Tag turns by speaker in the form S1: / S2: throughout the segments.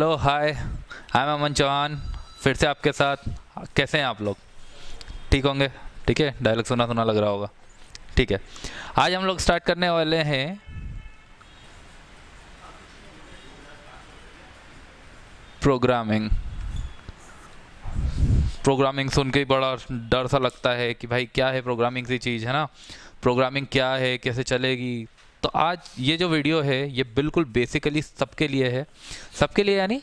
S1: Hello hi, I am अमन चौहान। फिर से आपके साथ। कैसे हैं आप लोग? ठीक होंगे? ठीक है, डायलॉग सुना सुना लग रहा होगा। ठीक है, आज हम लोग स्टार्ट करने वाले हैं प्रोग्रामिंग। प्रोग्रामिंग सुन के ही बड़ा डर सा लगता है कि भाई क्या है प्रोग्रामिंग सी चीज़, है ना? प्रोग्रामिंग क्या है, कैसे चलेगी? तो आज ये जो वीडियो है ये बिल्कुल बेसिकली सबके लिए है। सबके लिए यानी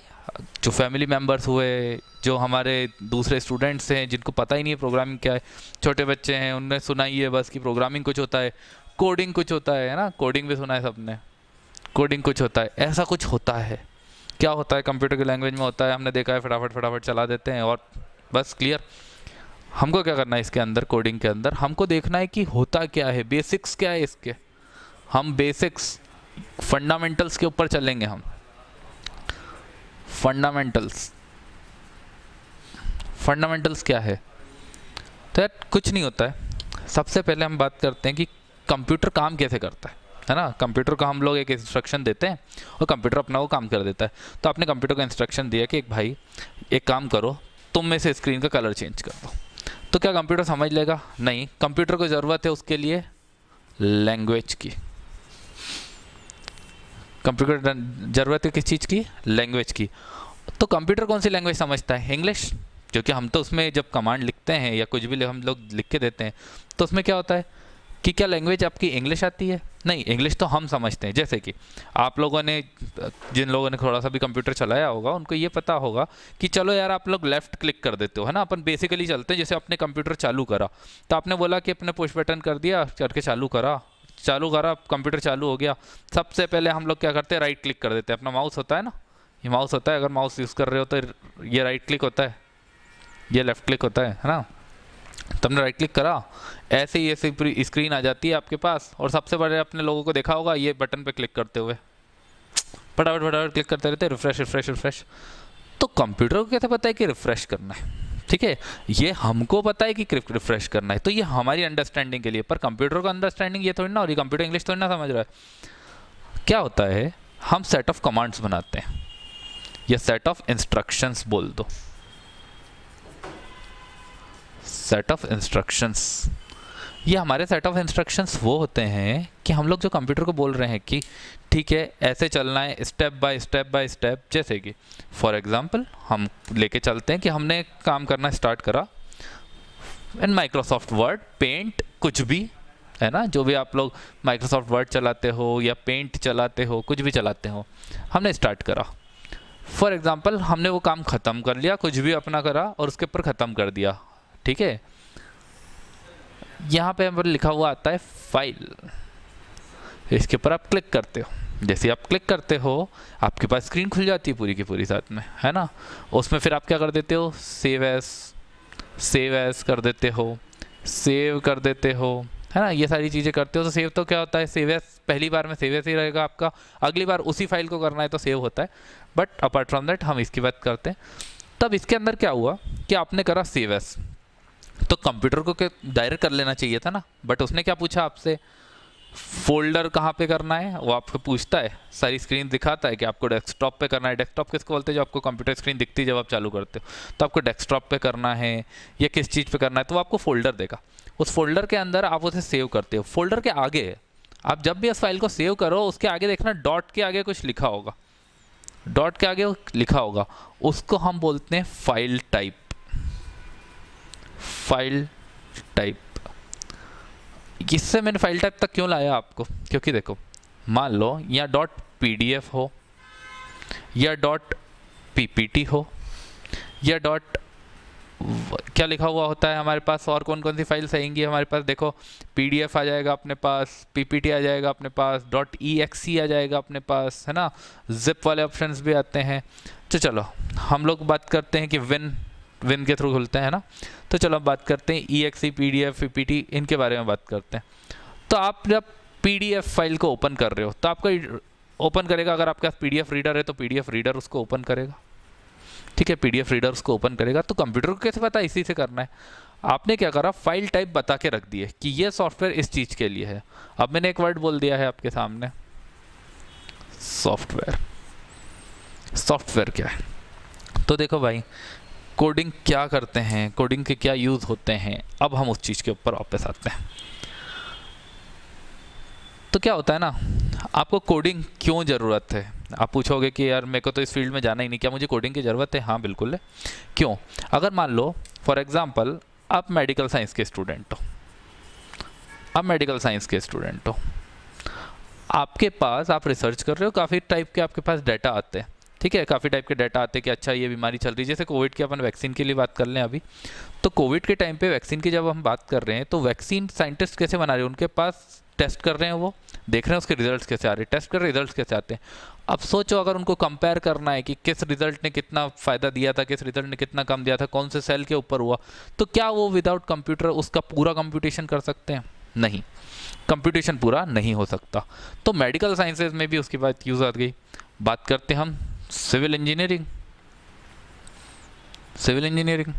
S1: जो फैमिली मेम्बर्स हुए, जो हमारे दूसरे स्टूडेंट्स हैं जिनको पता ही नहीं है प्रोग्रामिंग क्या है, छोटे बच्चे हैं उनने सुना ही है बस कि प्रोग्रामिंग कुछ होता है, कोडिंग कुछ होता है ना? कोडिंग भी सुना है सबने। कोडिंग कुछ होता है, ऐसा कुछ होता है। क्या होता है? कंप्यूटर की लैंग्वेज में होता है, हमने देखा है, फटाफट फटाफट चला देते हैं और बस क्लियर। हमको क्या करना है इसके अंदर, कोडिंग के अंदर हमको देखना है कि होता क्या है, बेसिक्स क्या है इसके। हम बेसिक्स फंडामेंटल्स के ऊपर चलेंगे हम। फंडामेंटल्स, फंडामेंटल्स क्या है? तो यार कुछ नहीं होता है। सबसे पहले हम बात करते हैं कि कंप्यूटर काम कैसे करता है ना? कंप्यूटर को हम लोग एक इंस्ट्रक्शन देते हैं और कंप्यूटर अपना वो काम कर देता है। तो आपने कंप्यूटर को इंस्ट्रक्शन दिया कि एक भाई एक काम करो, तुम में से स्क्रीन का कलर चेंज कर दो। तो क्या कंप्यूटर समझ लेगा? नहीं, कंप्यूटर को ज़रूरत है उसके लिए लैंग्वेज की। कंप्यूटर ज़रूरत है किस चीज़ की? लैंग्वेज की। तो कंप्यूटर कौन सी लैंग्वेज समझता है? इंग्लिश। क्योंकि हम तो उसमें जब कमांड लिखते हैं या कुछ भी हम लोग लिख के देते हैं तो उसमें क्या होता है कि क्या लैंग्वेज आपकी इंग्लिश आती है? नहीं, इंग्लिश तो हम समझते हैं। जैसे कि आप लोगों ने, जिन लोगों ने थोड़ा सा भी कंप्यूटर चलाया होगा उनको ये पता होगा कि चलो यार आप लोग लेफ़्ट क्लिक कर देते हो, है ना? अपन बेसिकली चलते हैं, जैसे आपने कंप्यूटर चालू करा तो आपने बोला कि अपने पुश बटन कर दिया, करके चालू करा, कंप्यूटर चालू हो गया। सबसे पहले हम लोग क्या करते हैं? राइट क्लिक कर देते हैं। अपना माउस होता है ना, ये माउस होता है, अगर माउस यूज़ कर रहे हो तो ये राइट क्लिक होता है, ये लेफ़्ट क्लिक होता है ना? तुमने राइट क्लिक करा, ऐसे ही ऐसे पूरी स्क्रीन आ जाती है आपके पास। और सबसे बड़े अपने लोगों को देखा होगा ये बटन पे क्लिक करते हुए फटाफट फटाफट क्लिक करते रहते हैं, रिफ्रेश रिफ्रेश रिफ्रेश। तो कंप्यूटर को कैसे पता है कि रिफ्रेश करना है? ठीक है, ये हमको पता है कि रिफ्रेश करना है, तो ये हमारी अंडरस्टैंडिंग के लिए। पर कंप्यूटर को अंडरस्टैंडिंग ये थोड़ी ना हो रही, कंप्यूटर इंग्लिश थोड़ी ना समझ रहा है। क्या होता है, हम सेट ऑफ कमांड्स बनाते हैं या सेट ऑफ इंस्ट्रक्शंस बोल दो। सेट ऑफ इंस्ट्रक्शंस, ये हमारे सेट ऑफ इंस्ट्रक्शंस वो होते हैं कि हम लोग जो कंप्यूटर को बोल रहे हैं कि ठीक है ऐसे चलना है, step by step by step. जैसे कि फॉर एग्जांपल हम लेके चलते हैं कि हमने काम करना स्टार्ट करा इन माइक्रोसॉफ्ट वर्ड, पेंट, कुछ भी, है ना? जो भी आप लोग माइक्रोसॉफ्ट वर्ड चलाते हो या पेंट चलाते हो, कुछ भी चलाते हो, हमने स्टार्ट करा। फॉर एग्जांपल हमने वो काम ख़त्म कर लिया, कुछ भी अपना करा और उसके ऊपर ख़त्म कर दिया। ठीक है, यहाँ पे हमारे लिखा हुआ आता है फाइल। इसके ऊपर आप क्लिक करते हो। जैसे आप क्लिक करते हो आपके पास स्क्रीन खुल जाती है पूरी की पूरी साथ में, है ना? उसमें फिर आप क्या कर देते हो? सेव एस कर देते हो, सेव कर देते हो, है ना? ये सारी चीज़ें करते हो। तो सेव तो क्या होता है? सेव एस पहली बार में सेव एस ही रहेगा आपका, अगली बार उसी फाइल को करना है तो सेव होता है। बट अपार्ट फ्रॉम दैट हम इसकी बात करते हैं। तब इसके अंदर क्या हुआ कि आपने करा सेव एस, तो कंप्यूटर को क्या डायरेक्ट कर लेना चाहिए था ना? बट उसने क्या पूछा आपसे? फोल्डर कहाँ पे करना है वो आपको पूछता है। सारी स्क्रीन दिखाता है कि आपको डेस्कटॉप पे करना है। डेस्कटॉप किसको बोलते हैं? जो आपको कंप्यूटर स्क्रीन दिखती है जब आप चालू करते हो। तो आपको डेस्कटॉप पे करना है या किस चीज़ पे करना है, तो वो आपको फोल्डर देगा। उस फोल्डर के अंदर आप उसे सेव करते हो। फोल्डर के आगे आप जब भी इस फाइल को सेव करो उसके आगे देखना डॉट के आगे कुछ लिखा होगा, डॉट के आगे लिखा होगा, उसको हम बोलते हैं फाइल टाइप। फाइल टाइप, इससे मैंने फाइल टाइप तक क्यों लाया आपको? क्योंकि देखो, मान लो यहाँ डॉट पीडीएफ हो या डॉट पीपीटी हो या डॉट, क्या लिखा हुआ होता है हमारे पास? और कौन कौन सी फाइल्स आएंगी हमारे पास? देखो, पीडीएफ आ जाएगा अपने पास, पीपीटी आ जाएगा अपने पास, डॉट ईएक्सी आ जाएगा अपने पास, है ना? जिप वाले ऑप्शंस भी आते हैं। तो चलो हम लोग बात करते हैं कि विन के थ्रू खुलते हैं ना? तो चलो अब बात करते हैं ईएक्सी, पीडीएफ, पीपीटी, इनके बारे में बात करते हैं। तो आप जब पीडीएफ फाइल को ओपन कर रहे हो तो आपका ओपन करेगा, अगर आपके पास पीडीएफ रीडर है तो पीडीएफ रीडर उसको ओपन करेगा। ठीक है, पीडीएफ रीडर उसको ओपन करेगा। तो कंप्यूटर को कैसे पता इसी से करना है? आपने क्या करा, फाइल टाइप बता के रख दिए कि ये सॉफ्टवेयर इस चीज़ के लिए है। अब मैंने एक वर्ड बोल दिया है आपके सामने, सॉफ्टवेयर। सॉफ्टवेयर क्या है? तो देखो भाई, कोडिंग क्या करते हैं, कोडिंग के क्या यूज़ होते हैं, अब हम उस चीज़ के ऊपर वापस आते हैं। तो क्या होता है ना, आपको कोडिंग क्यों ज़रूरत है? आप पूछोगे कि यार मेरे को तो इस फील्ड में जाना ही नहीं, क्या मुझे कोडिंग की ज़रूरत है? हाँ बिल्कुल है। क्यों? अगर मान लो फॉर एग्ज़ाम्पल आप मेडिकल साइंस के स्टूडेंट हो, आप मेडिकल साइंस के स्टूडेंट हो, आपके पास, आप रिसर्च कर रहे हो, काफ़ी टाइप के आपके पास डाटा आते हैं, ठीक है, काफ़ी टाइप के डाटा आते हैं कि अच्छा ये बीमारी चल रही है। जैसे कोविड की अपन वैक्सीन के लिए बात कर लें अभी, तो कोविड के टाइम पे वैक्सीन की जब हम बात कर रहे हैं तो वैक्सीन साइंटिस्ट कैसे बना रहे हैं, उनके पास टेस्ट कर रहे हैं, वो देख रहे हैं उसके रिजल्ट्स कैसे आ रहे हैं, टेस्ट कर रहे हैं, रिजल्ट्स कैसे आते हैं। अब सोचो अगर उनको कंपेयर करना है कि किस रिजल्ट ने कितना फ़ायदा दिया था, किस रिजल्ट ने कितना कम दिया था, कौन से सेल के ऊपर हुआ, तो क्या वो विदाउट कंप्यूटर उसका पूरा कंप्यूटेशन कर सकते हैं? नहीं, कंप्यूटेशन पूरा नहीं हो सकता। तो मेडिकल साइंसेज में भी उसकी बात यूज़ आ गई। बात करते हैं हम सिविल इंजीनियरिंग। सिविल इंजीनियरिंग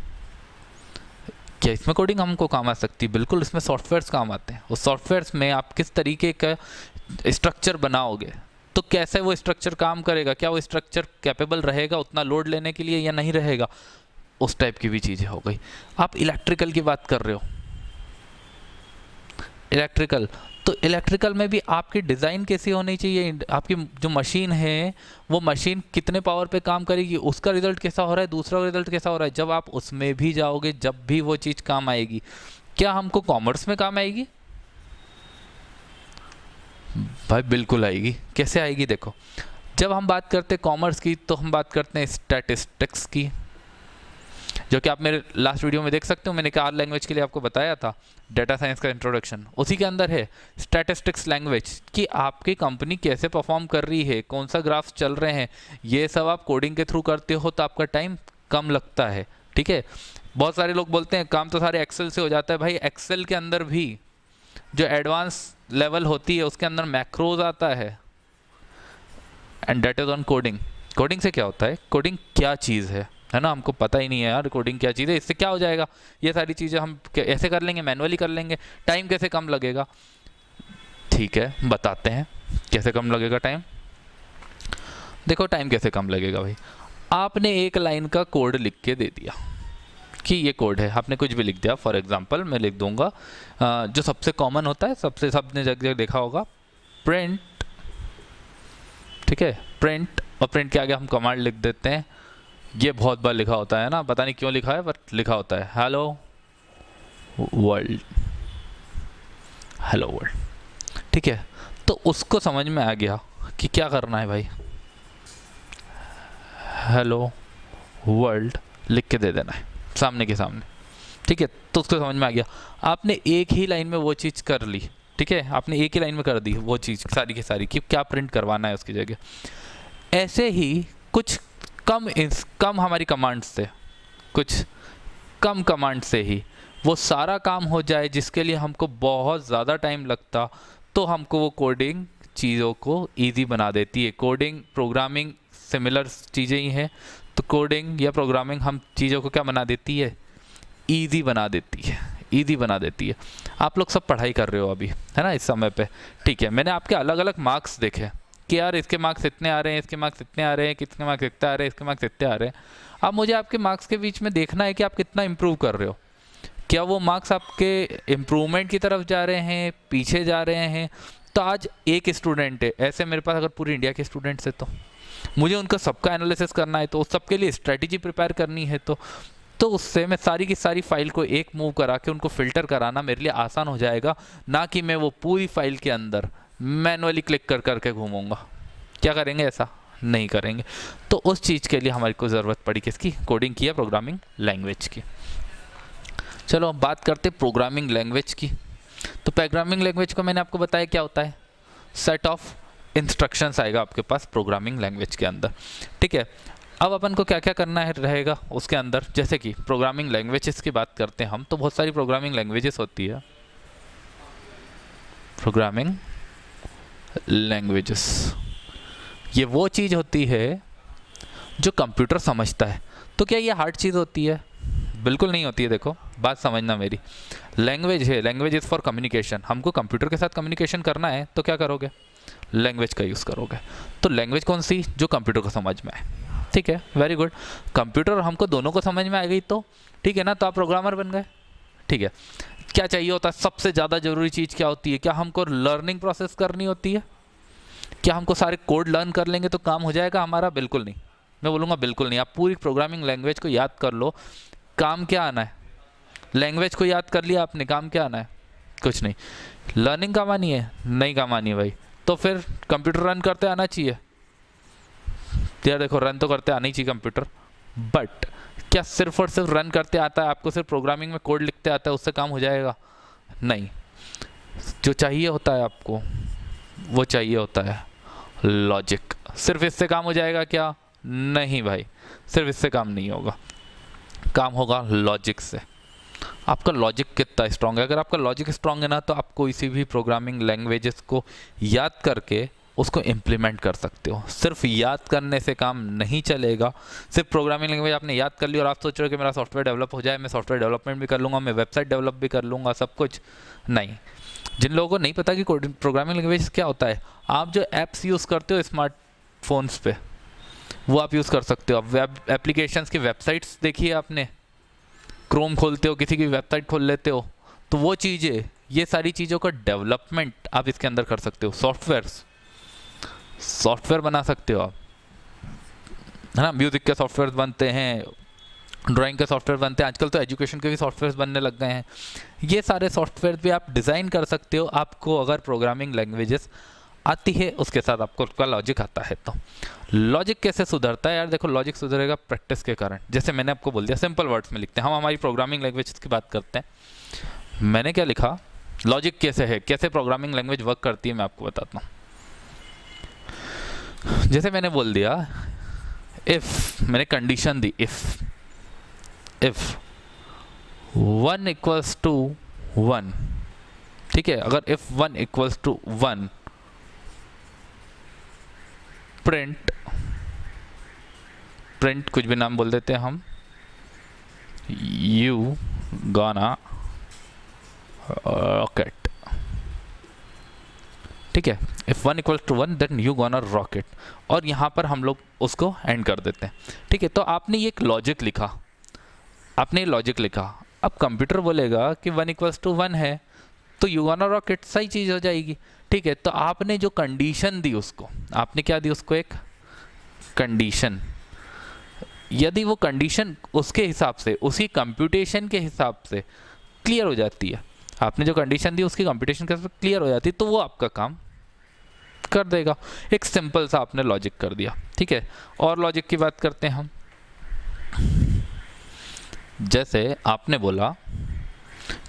S1: क्या इसमें कोडिंग हमको काम आ सकती है? बिल्कुल, इसमें सॉफ्टवेयर्स काम आते हैं। उस सॉफ्टवेयर्स में आप किस तरीके का स्ट्रक्चर बनाओगे, तो कैसे वो स्ट्रक्चर काम करेगा, क्या वो स्ट्रक्चर कैपेबल रहेगा उतना लोड लेने के लिए या नहीं रहेगा, उस टाइप की भी चीज़ें हो गई। आप इलेक्ट्रिकल की बात कर रहे हो, इलेक्ट्रिकल, तो इलेक्ट्रिकल में भी आपकी डिज़ाइन कैसी होनी चाहिए, आपकी जो मशीन है वो मशीन कितने पावर पे काम करेगी, उसका रिजल्ट कैसा हो रहा है, दूसरा रिजल्ट कैसा हो रहा है, जब आप उसमें भी जाओगे जब भी वो चीज़ काम आएगी। क्या हमको कॉमर्स में काम आएगी? भाई बिल्कुल आएगी। कैसे आएगी? देखो, जब हम बात करते हैं कॉमर्स की तो हम बात करते हैं स्टैटिस्टिक्स की, जो कि आप मेरे लास्ट वीडियो में देख सकते हो, मैंने आर लैंग्वेज के लिए आपको बताया था, डेटा साइंस का इंट्रोडक्शन, उसी के अंदर है स्टैटिस्टिक्स लैंग्वेज, कि आपकी कंपनी कैसे परफॉर्म कर रही है, कौन सा ग्राफ्स चल रहे हैं, ये सब आप कोडिंग के थ्रू करते हो तो आपका टाइम कम लगता है, ठीक है। बहुत सारे लोग बोलते हैं काम तो सारे एक्सेल से हो जाता है। भाई एक्सेल के अंदर भी जो एडवांस लेवल होती है उसके अंदर मैक्रोज आता है, and that is on coding. Coding से क्या होता है, कोडिंग क्या चीज़ है ना, हमको पता ही नहीं है यार कोडिंग क्या चीज़ है। इससे क्या हो जाएगा, ये सारी चीज़ें हम ऐसे कर लेंगे, मैनुअली कर लेंगे, टाइम कैसे कम लगेगा। ठीक है, बताते हैं कैसे कम लगेगा टाइम। देखो टाइम कैसे कम लगेगा भाई, आपने एक लाइन का कोड लिख के दे दिया कि ये कोड है, आपने कुछ भी लिख दिया। फॉर एग्जांपल मैं लिख दूंगा जो सबसे कॉमन होता है, सबने जगह देखा होगा, प्रिंट, ठीक है, प्रिंट, और प्रिंट के आगे हम कमांड लिख देते हैं। ये बहुत बार लिखा होता है ना, पता नहीं क्यों लिखा है, बट लिखा होता है हेलो वर्ल्ड, हेलो वर्ल्ड, ठीक है। तो उसको समझ में आ गया कि क्या करना है भाई, हेलो वर्ल्ड लिख के दे देना है सामने के सामने, ठीक है। तो उसको समझ में आ गया, आपने एक ही लाइन में वो चीज़ कर ली, ठीक है, आपने एक ही लाइन में कर दी वो चीज़ सारी की सारी, कि क्या प्रिंट करवाना है उसकी जगह। ऐसे ही कुछ कम हमारी कमांड से, कुछ कम कमांड से ही वो सारा काम हो जाए जिसके लिए हमको बहुत ज़्यादा टाइम लगता, तो हमको वो कोडिंग चीज़ों को ईजी बना देती है। कोडिंग प्रोग्रामिंग सिमिलर चीज़ें ही हैं, तो कोडिंग या प्रोग्रामिंग हम चीज़ों को क्या बना देती है, ईजी बना देती है, ईजी बना देती है। आप लोग सब पढ़ाई कर रहे हो अभी, है ना, इस समय पे, ठीक है। मैंने आपके अलग अलग मार्क्स देखे कि यार इसके मार्क्स इतने आ रहे हैं, इसके मार्क्स इतने आ रहे हैं, कितने मार्क्स इतने आ रहे हैं, इसके मार्क्स इतने आ रहे हैं। अब मुझे आपके मार्क्स के बीच में देखना है कि आप कितना इम्प्रूव कर रहे हो, क्या वो मार्क्स आपके इम्प्रूवमेंट की तरफ जा रहे हैं, पीछे जा रहे हैं। तो आज एक स्टूडेंट है, ऐसे मेरे पास अगर पूरी इंडिया के स्टूडेंट्स है तो मुझे उनका सबका एनालिसिस करना है, तो उस सबके लिए स्ट्रेटेजी प्रिपेयर करनी है, तो उससे मैं सारी की सारी फाइल को एक मूव करा के उनको फ़िल्टर कराना मेरे लिए आसान हो जाएगा, ना कि मैं वो पूरी फाइल के अंदर मैनुअली क्लिक कर करके घूमूंगा। क्या करेंगे, ऐसा नहीं करेंगे। तो उस चीज़ के लिए हमारी को ज़रूरत पड़ी किसकी, कोडिंग की या प्रोग्रामिंग लैंग्वेज की। चलो अब बात करते प्रोग्रामिंग लैंग्वेज की। तो प्रोग्रामिंग लैंग्वेज को मैंने आपको बताया क्या होता है, सेट ऑफ इंस्ट्रक्शंस आएगा आपके पास प्रोग्रामिंग लैंग्वेज के अंदर, ठीक है। अब अपन को क्या क्या करना है रहेगा उसके अंदर, जैसे कि प्रोग्रामिंग लैंग्वेजेस की बात करते हैं हम, तो बहुत सारी प्रोग्रामिंग लैंग्वेजेस होती है। प्रोग्रामिंग लैंग्वेजेस ये वो चीज़ होती है जो कंप्यूटर समझता है। तो क्या ये हार्ड चीज़ होती है? बिल्कुल नहीं होती है। देखो बात समझना मेरी, लैंग्वेज है, लैंग्वेज इज़ फॉर कम्युनिकेशन। हमको कंप्यूटर के साथ कम्युनिकेशन करना है तो क्या करोगे, लैंग्वेज का यूज़ करोगे। तो लैंग्वेज कौन सी? जो कंप्यूटर को समझ में आए। ठीक है, वेरी गुड। कंप्यूटर और हमको दोनों को समझ में आ गई तो ठीक है ना, तो आप प्रोग्रामर बन गए। ठीक है, क्या चाहिए होता है? सबसे ज़्यादा ज़रूरी चीज़ क्या होती है? क्या हमको लर्निंग प्रोसेस करनी होती है? क्या हमको सारे कोड लर्न कर लेंगे तो काम हो जाएगा हमारा? बिल्कुल नहीं। मैं बोलूँगा बिल्कुल नहीं। आप पूरी प्रोग्रामिंग लैंग्वेज को याद कर लो, काम क्या आना है? लैंग्वेज को याद कर लिया आपने, काम क्या आना है? कुछ नहीं। लर्निंग काम आनी है? नहीं काम आनी है भाई। तो फिर कंप्यूटर रन करते आना चाहिए यार। देखो, रन तो करते आना ही चाहिए कंप्यूटर, बट क्या सिर्फ और सिर्फ रन करते आता है? आपको सिर्फ प्रोग्रामिंग में कोड लिखते आता है, उससे काम हो जाएगा? नहीं। जो चाहिए होता है आपको, वो चाहिए होता है लॉजिक। सिर्फ इससे काम हो जाएगा क्या? नहीं भाई, सिर्फ इससे काम नहीं होगा, काम होगा लॉजिक से। आपका लॉजिक कितना स्ट्रांग है? अगर आपका लॉजिक स्ट्रांग है ना, तो आप कोई सी भी प्रोग्रामिंग लैंग्वेजेस को याद करके उसको इम्प्लीमेंट कर सकते हो। सिर्फ याद करने से काम नहीं चलेगा। सिर्फ प्रोग्रामिंग लैंग्वेज आपने याद कर ली और आप सोच रहे हो कि मेरा सॉफ्टवेयर डेवलप हो जाए, मैं सॉफ्टवेयर डेवलपमेंट भी कर लूँगा, मैं वेबसाइट डेवलप भी कर लूँगा, सब कुछ नहीं। जिन लोगों को नहीं पता कि प्रोग्रामिंग लैंग्वेज क्या होता है, आप जो ऐप्स यूज़ करते हो स्मार्टफोन्स पे, वो आप यूज़ कर सकते हो। आप वेब एप्लीकेशंस की वेबसाइट्स देखिए आपने, क्रोम खोलते हो, किसी की वेबसाइट खोल लेते हो, तो वो चीज़ें, ये सारी चीज़ों का डेवलपमेंट आप इसके अंदर कर सकते हो। सॉफ्टवेयर बना सकते हो आप, है ना। म्यूज़िक के सॉफ्टवेयर बनते हैं, ड्राइंग के सॉफ्टवेयर बनते हैं, आजकल तो एजुकेशन के भी सॉफ्टवेयर बनने लग गए हैं। ये सारे सॉफ्टवेयर भी आप डिज़ाइन कर सकते हो, आपको अगर प्रोग्रामिंग लैंग्वेजेस आती है, उसके साथ आपको उसका लॉजिक आता है। तो लॉजिक कैसे सुधरता है यार? देखो, लॉजिक सुधरेगा प्रैक्टिस के कारण। जैसे मैंने आपको बोल दिया, सिंपल वर्ड्स में लिखते हैं हम, हमारी प्रोग्रामिंग लैंग्वेज की बात करते हैं। मैंने क्या लिखा, लॉजिक कैसे है, कैसे प्रोग्रामिंग लैंग्वेज वर्क करती है, मैं आपको बताता हूँ। जैसे मैंने बोल दिया, इफ़, मैंने कंडीशन दी, इफ़ 1 इक्वल्स टू 1, ठीक है। अगर इफ़ 1 इक्वल्स टू 1, प्रिंट कुछ भी नाम बोल देते हैं हम, यू गाना रॉकेट, ठीक है। If 1 equals to 1 then you gonna rocket, और यहाँ पर हम लोग उसको एंड कर देते हैं, ठीक है। तो आपने ये एक लॉजिक लिखा, आपने ये लॉजिक लिखा। अब कंप्यूटर बोलेगा कि 1 इक्वल्स टू 1 है, तो यू गोना रॉकेट, सही चीज़ हो जाएगी, ठीक है। तो आपने जो कंडीशन दी उसको, आपने क्या दी उसको? एक कंडीशन। यदि वो कंडीशन उसके हिसाब से, उसी कंप्यूटेशन के हिसाब से क्लियर हो जाती है, आपने जो कंडीशन दी उसकी कंप्यूटेशन के हिसाब से क्लियर हो जाती है, तो वो आपका काम कर देगा। एक सिंपल सा आपने लॉजिक कर दिया, ठीक है। और लॉजिक की बात करते हैं हम। जैसे आपने बोला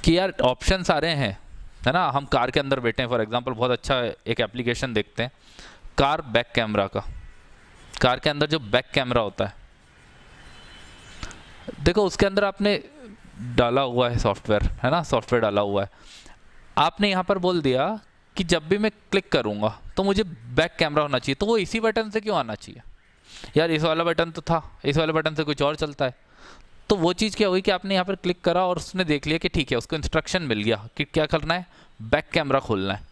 S1: कि यार ऑप्शन सारे हैं, है ना। हम कार के अंदर बैठे हैं, फॉर एग्जांपल, बहुत अच्छा एक एप्लीकेशन देखते हैं, कार बैक कैमरा का। कार के अंदर जो बैक कैमरा होता है, देखो उसके अंदर आपने डाला हुआ है सॉफ्टवेयर, है ना, सॉफ्टवेयर डाला हुआ है। आपने यहाँ पर बोल दिया कि जब भी मैं क्लिक करूँगा तो मुझे बैक कैमरा होना चाहिए, तो वो इसी बटन से क्यों आना चाहिए यार? इस वाला बटन तो था, इस वाले बटन से कुछ और चलता है। तो वो चीज़ क्या हुई कि आपने यहाँ पर क्लिक करा और उसने देख लिया कि ठीक है, उसको इंस्ट्रक्शन मिल गया कि क्या करना है, बैक कैमरा खोलना है।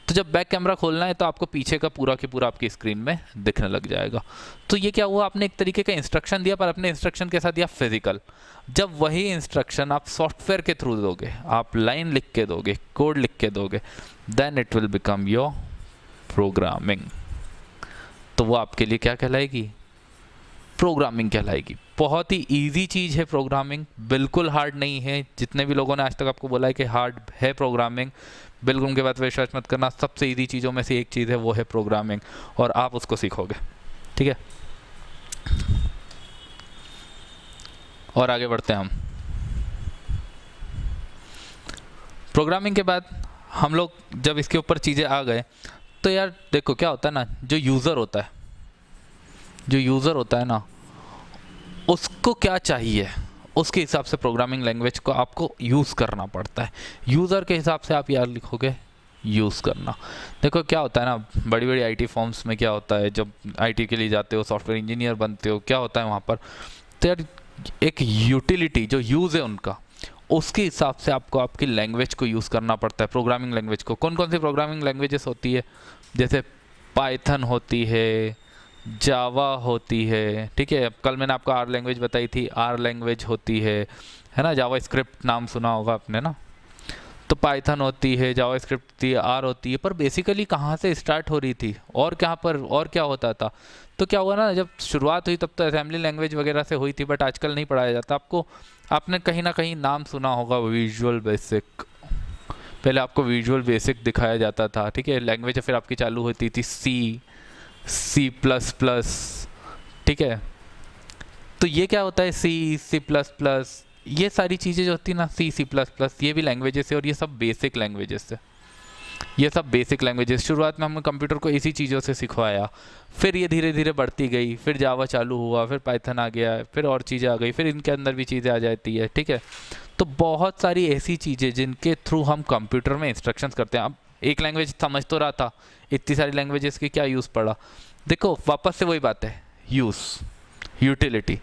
S1: तो जब बैक कैमरा खोलना है तो आपको पीछे का पूरा की पूरा आपकी स्क्रीन में दिखने लग जाएगा। तो ये क्या हुआ, आपने एक तरीके का इंस्ट्रक्शन दिया, पर अपने इंस्ट्रक्शन के साथ दिया फिजिकल। जब वही इंस्ट्रक्शन आप सॉफ्टवेयर के थ्रू दोगे, आप लाइन लिख के दोगे, कोड लिख के दोगे, then it will become your programming. तो वो आपके लिए क्या कहलाएगी? प्रोग्रामिंग कहलाएगी। बहुत ही इजी चीज़ है प्रोग्रामिंग, बिल्कुल हार्ड नहीं है। जितने भी लोगों ने आज तक आपको बोला है कि हार्ड है प्रोग्रामिंग, बिल्कुल उनके बात विश्वास मत करना। सबसे इजी चीज़ों में से एक चीज़ है, वो है प्रोग्रामिंग, और आप उसको सीखोगे, ठीक है। और आगे बढ़ते हैं हम। प्रोग्रामिंग के बाद हम लोग जब इसके ऊपर चीज़ें आ गए, तो यार देखो क्या होता है ना, जो यूज़र होता है ना, उसको क्या चाहिए, उसके हिसाब से प्रोग्रामिंग लैंग्वेज को आपको यूज़ करना पड़ता है। यूज़र के हिसाब से आप यार लिखोगे यूज़ करना। देखो क्या होता है ना, बड़ी बड़ी आईटी फॉर्म्स में क्या होता है, जब आईटी के लिए जाते हो, सॉफ्टवेयर इंजीनियर बनते हो, क्या होता है वहाँ पर, तो यार एक यूटिलिटी जो यूज़ है उनका, उसके हिसाब से आपको आपकी लैंग्वेज को यूज़ करना पड़ता है, प्रोग्रामिंग लैंग्वेज को। कौन कौन सी प्रोग्रामिंग लैंग्वेजेस होती है? जैसे पाइथन होती है, जावा होती है, ठीक है। कल मैंने आपको आर लैंग्वेज बताई थी, आर लैंग्वेज होती है ना। जावा स्क्रिप्ट नाम सुना होगा आपने ना। तो पाइथन होती है, जावा स्क्रिप्ट होती है, आर होती है। पर बेसिकली कहाँ से स्टार्ट हो रही थी और कहाँ पर और क्या होता था? तो क्या हुआ ना, जब शुरुआत हुई तब तो असेंबली लैंग्वेज वगैरह से हुई थी, बट आजकल नहीं पढ़ाया जाता आपको। आपने कहीं ना कहीं नाम सुना होगा विजुअल बेसिक। पहले आपको विजुअल बेसिक दिखाया जाता था, ठीक है। लैंग्वेज फिर आपकी चालू होती थी C++, ठीक है। तो ये क्या होता है, C++, ये सारी चीज़ें जो होती है ना, C++, ये भी लैंग्वेजेस है और ये सब बेसिक लैंग्वेजेस है। ये सब बेसिक लैंग्वेजेस शुरुआत में हमने कंप्यूटर को इसी चीज़ों से सिखवाया, फिर ये धीरे धीरे बढ़ती गई, फिर जावा चालू हुआ, फिर पाइथन आ गया, फिर और चीज़ें आ गई, फिर इनके अंदर भी चीज़ें आ जाती है, ठीक है। तो बहुत सारी ऐसी चीज़ें जिनके थ्रू हम कंप्यूटर में इंस्ट्रक्शंस करते हैं। अब एक लैंग्वेज समझ तो रहा था, इतनी सारी लैंग्वेजेस की क्या यूज़ पड़ा? देखो वापस से वही बात है, यूज़, यूटिलिटी।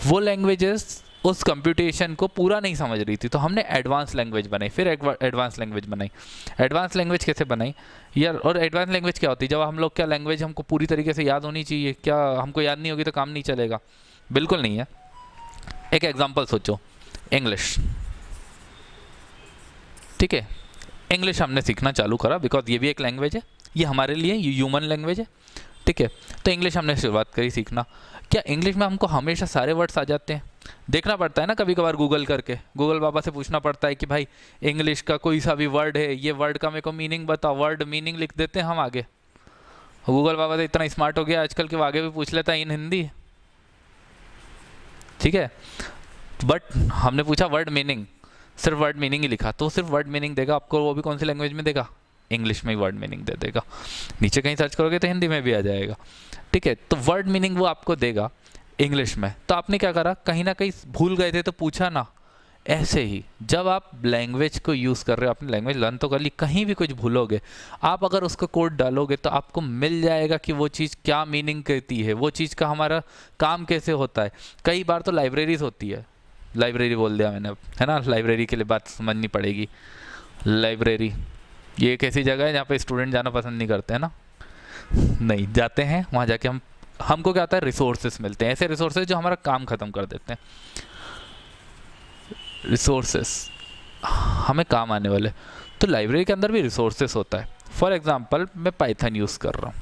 S1: वो लैंग्वेजेस उस कंप्यूटेशन को पूरा नहीं समझ रही थी, तो हमने एडवांस लैंग्वेज बनाई, फिर एडवांस लैंग्वेज बनाई। एडवांस लैंग्वेज कैसे बनाई यार? और एडवांस लैंग्वेज क्या होती है? जब हम लोग, क्या लैंग्वेज हमको पूरी तरीके से याद होनी चाहिए? क्या हमको याद नहीं होगी तो काम नहीं चलेगा? बिल्कुल नहीं है। एक एग्जांपल सोचो, इंग्लिश, ठीक है। इंग्लिश हमने सीखना चालू करा बिकॉज ये भी एक लैंग्वेज है, ये हमारे लिए ह्यूमन लैंग्वेज है, ठीक है। तो इंग्लिश हमने शुरुआत करी सीखना। क्या इंग्लिश में हमको हमेशा सारे वर्ड्स आ जाते हैं? देखना पड़ता है ना कभी कभार, गूगल करके, गूगल बाबा से पूछना पड़ता है कि भाई इंग्लिश का कोई सा भी वर्ड है, ये वर्ड का मेरे को मीनिंग बताओ, वर्ड मीनिंग लिख देते हैं हम आगे। गूगल बाबा तो इतना स्मार्ट हो गया आजकल कि वो आगे भी पूछ लेता है इन हिंदी, ठीक है। बट हमने पूछा वर्ड मीनिंग, सिर्फ वर्ड मीनिंग ही लिखा, तो सिर्फ वर्ड मीनिंग देगा आपको, वो भी कौन सी लैंग्वेज में देगा? इंग्लिश में ही वर्ड मीनिंग दे देगा। नीचे कहीं सर्च करोगे तो हिंदी में भी आ जाएगा, ठीक है। तो वर्ड मीनिंग वो आपको देगा इंग्लिश में। तो आपने क्या करा, कहीं ना कहीं भूल गए थे तो पूछा ना। ऐसे ही जब आप लैंग्वेज को यूज़ कर रहे हो, आपने लैंग्वेज लर्न तो कर ली, कहीं भी कुछ भूलोगे, आप अगर उसका कोड डालोगे तो आपको मिल जाएगा कि वो चीज़ क्या मीनिंग करती है, वो चीज़ का हमारा काम कैसे होता है। कई बार तो लाइब्रेरीज होती है, लाइब्रेरी बोल दिया मैंने अब, है ना। लाइब्रेरी के लिए बात समझनी पड़ेगी। लाइब्रेरी ये एक ऐसी जगह है जहाँ पे स्टूडेंट जाना पसंद नहीं करते हैं ना, नहीं जाते हैं। वहाँ जाके हमको क्या होता है, रिसोर्सेस मिलते हैं, ऐसे रिसोर्सेज जो हमारा काम ख़त्म कर देते हैं। रिसोर्सेस हमें काम आने वाले, तो लाइब्रेरी के अंदर भी रिसोर्सेस होता है। फॉर एग्जांपल मैं पाइथन यूज़ कर रहा हूँ,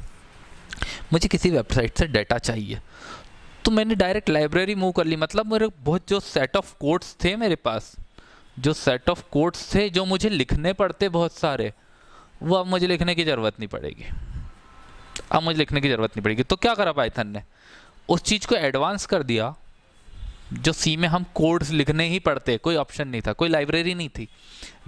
S1: मुझे किसी वेबसाइट से डाटा चाहिए, तो मैंने डायरेक्ट लाइब्रेरी मूव कर ली। मतलब मेरे बहुत जो सेट ऑफ कोड्स थे मेरे पास, जो सेट ऑफ कोड्स थे जो मुझे लिखने पड़ते बहुत सारे, वो अब मुझे लिखने की ज़रूरत नहीं पड़ेगी। अब मुझे लिखने की ज़रूरत नहीं पड़ेगी। तो क्या करा पाइथन ने, उस चीज़ को एडवांस कर दिया। जो सी में हम कोड्स लिखने ही पड़ते, कोई ऑप्शन नहीं था, कोई लाइब्रेरी नहीं थी।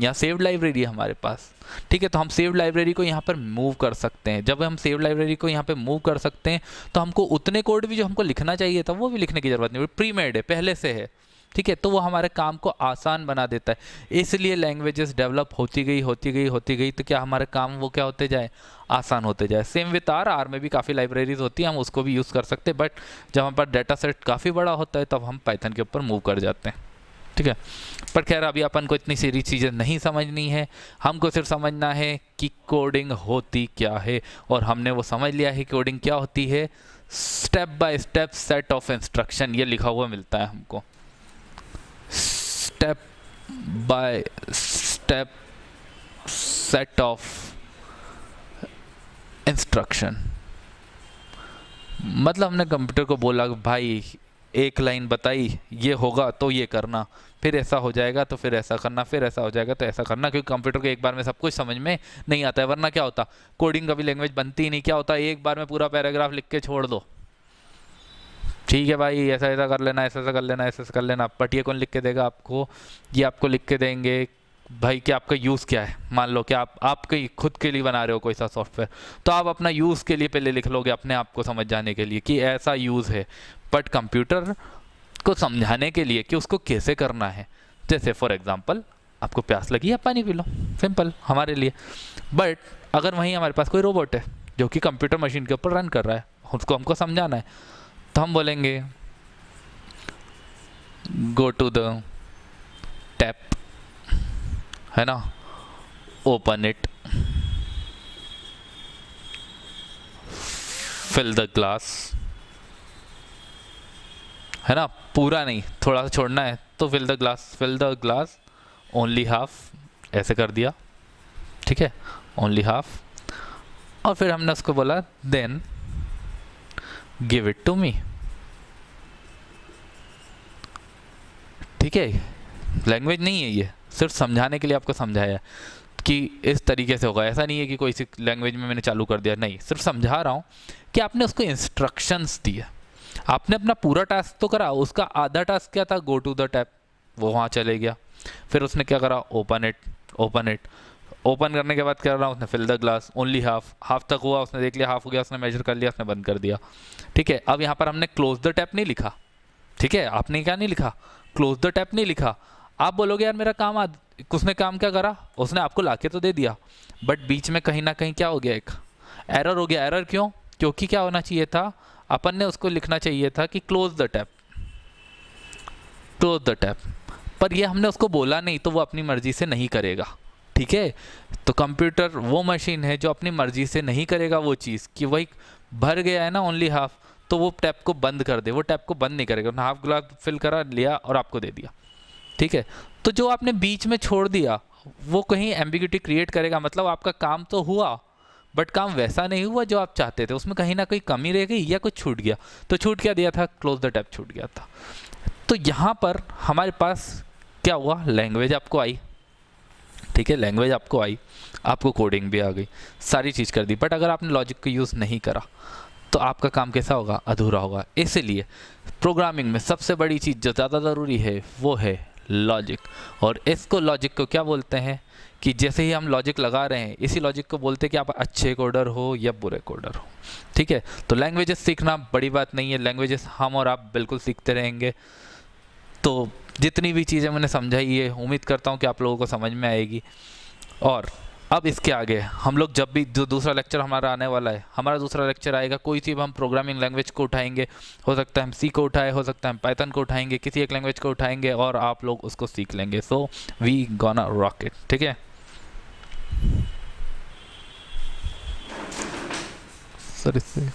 S1: यहाँ सेव्ड लाइब्रेरी है हमारे पास, ठीक है। तो हम सेव्ड लाइब्रेरी को यहाँ पर मूव कर सकते हैं। जब हम सेव्ड लाइब्रेरी को यहाँ पे मूव कर सकते हैं तो हमको उतने कोड भी जो हमको लिखना चाहिए था वो भी लिखने की ज़रूरत नहीं, प्री मेड है, पहले से है, ठीक है। तो वो हमारे काम को आसान बना देता है। इसलिए लैंग्वेजेस डेवलप होती गई, तो क्या हमारे काम वो क्या होते जाए, आसान होते जाए। सेम विथ आर में भी काफ़ी लाइब्रेरीज होती हैं, हम उसको भी यूज़ कर सकते हैं। बट जब हमारे पास डाटा सेट काफ़ी बड़ा होता है तब हम पाइथन के ऊपर मूव कर जाते हैं, ठीक है। पर खैर अभी अपन को इतनी सारी चीज़ें नहीं समझनी है, हमको सिर्फ समझना है कि कोडिंग होती क्या है। और हमने वो समझ लिया है कोडिंग क्या होती है। Step by step set of instruction, ये लिखा हुआ मिलता है हमको, step by step set of instruction. मतलब हमने कंप्यूटर को बोला भाई एक लाइन बताई, ये होगा तो ये करना, फिर ऐसा हो जाएगा तो फिर ऐसा करना, फिर ऐसा हो जाएगा तो ऐसा करना। क्योंकि कंप्यूटर को एक बार में सब कुछ समझ में नहीं आता है, वरना क्या होता, कोडिंग का भी लैंग्वेज बनती ही नहीं। क्या होता है, एक बार में पूरा पैराग्राफ लिख के छोड़ दो, ठीक है भाई ऐसा ऐसा कर लेना, ऐसा ऐसा कर लेना, ऐसा ऐसा कर लेना। बट ये कौन लिख के देगा आपको? ये आपको लिख के देंगे भाई कि आपका यूज़ क्या है। मान लो कि आपके खुद के लिए बना रहे हो कोई सा सॉफ्टवेयर, तो आप अपना यूज़ के लिए पहले लिख लोगे, अपने आप को समझ जाने के लिए कि ऐसा यूज़ है। बट कंप्यूटर को समझाने के लिए कि उसको कैसे करना है, जैसे फॉर एग्जांपल आपको प्यास लगी है, पानी पी लो, सिंपल हमारे लिए। बट अगर वहीं हमारे पास कोई रोबोट है जो कि कंप्यूटर मशीन के ऊपर रन कर रहा है, उसको हमको समझाना है, तो हम बोलेंगे गो टू द टैप, है ना, open it, fill the glass, है ना, पूरा नहीं, थोड़ा सा छोड़ना है, तो fill the glass only half, ऐसे कर दिया, ठीक है, ओनली हाफ। और फिर हमने उसको बोला then give it to me, ठीक है। लैंग्वेज नहीं है ये, सिर्फ समझाने के लिए आपको समझाया कि इस तरीके से होगा। ऐसा नहीं है कि कोई सी लैंग्वेज में मैंने चालू कर दिया, नहीं, सिर्फ समझा रहा हूँ कि आपने उसको इंस्ट्रक्शंस दिए। आपने अपना पूरा टास्क तो करा, उसका आधा टास्क क्या था, गो टू द टैब, वो वहाँ चले गया। फिर उसने क्या करा, ओपन इट, ओपन करने के बाद क्या रहा, उसने fill the glass only half तक हुआ, उसने देख लिया हाफ हो गया, उसने मेजर कर लिया, उसने बंद कर दिया, ठीक है। अब यहाँ पर हमने क्लोज द टैप नहीं लिखा, ठीक है, आपने क्या नहीं लिखा, क्लोज द टैप नहीं लिखा। आप बोलोगे यार मेरा काम उसने काम क्या करा, उसने आपको लाके तो दे दिया, बट बीच में कहीं ना कहीं क्या हो गया, एक एरर हो गया। एरर क्यों, क्योंकि क्या होना चाहिए था, अपन ने उसको लिखना चाहिए था कि क्लोज द टैप, पर ये हमने उसको बोला नहीं, तो वो अपनी मर्जी से नहीं करेगा, ठीक है। तो कंप्यूटर वो मशीन है जो अपनी मर्जी से नहीं करेगा वो चीज़, कि वही भर गया है ना ओनली हाफ, तो वो टैप को बंद कर दे, वो टैप को बंद नहीं करेगा। उसने हाफ ग्लास फिल करा लिया और आपको दे दिया, ठीक है। तो जो आपने बीच में छोड़ दिया वो कहीं एम्बिग्यूटी क्रिएट करेगा, मतलब आपका काम तो हुआ बट काम वैसा नहीं हुआ जो आप चाहते थे, उसमें कहीं ना कहीं कमी रह गई या कुछ छूट गया। तो छूट क्या दिया था, क्लोज द टैब छूट गया था। तो यहाँ पर हमारे पास क्या हुआ, लैंग्वेज आपको आई, ठीक है, लैंग्वेज आपको आई, आपको कोडिंग भी आ गई, सारी चीज़ कर दी, बट अगर आपने लॉजिक को यूज़ नहीं करा तो आपका काम कैसा होगा, अधूरा होगा। इसलिए प्रोग्रामिंग में सबसे बड़ी चीज़ जो ज़्यादा ज़रूरी है वो है लॉजिक। और इसको लॉजिक को क्या बोलते हैं, कि जैसे ही हम लॉजिक लगा रहे हैं, इसी लॉजिक को बोलते हैं कि आप अच्छे कोडर हो या बुरे कोडर हो, ठीक है। तो लैंग्वेजेस सीखना बड़ी बात नहीं है, लैंग्वेजेस हम और आप बिल्कुल सीखते रहेंगे। तो जितनी भी चीज़ें मैंने समझाई है, उम्मीद करता हूँ कि आप लोगों को समझ में आएगी। और अब इसके आगे हम लोग जब भी जो दूसरा लेक्चर हमारा आने वाला है, हमारा दूसरा लेक्चर आएगा, कोई सी भी हम प्रोग्रामिंग लैंग्वेज को उठाएंगे, हो सकता है हम सी को उठाए, हो सकता है हम पाइथन को उठाएंगे, किसी एक लैंग्वेज को उठाएंगे और आप लोग उसको सीख लेंगे। So we gonna rock it, ठीक है। सर इससे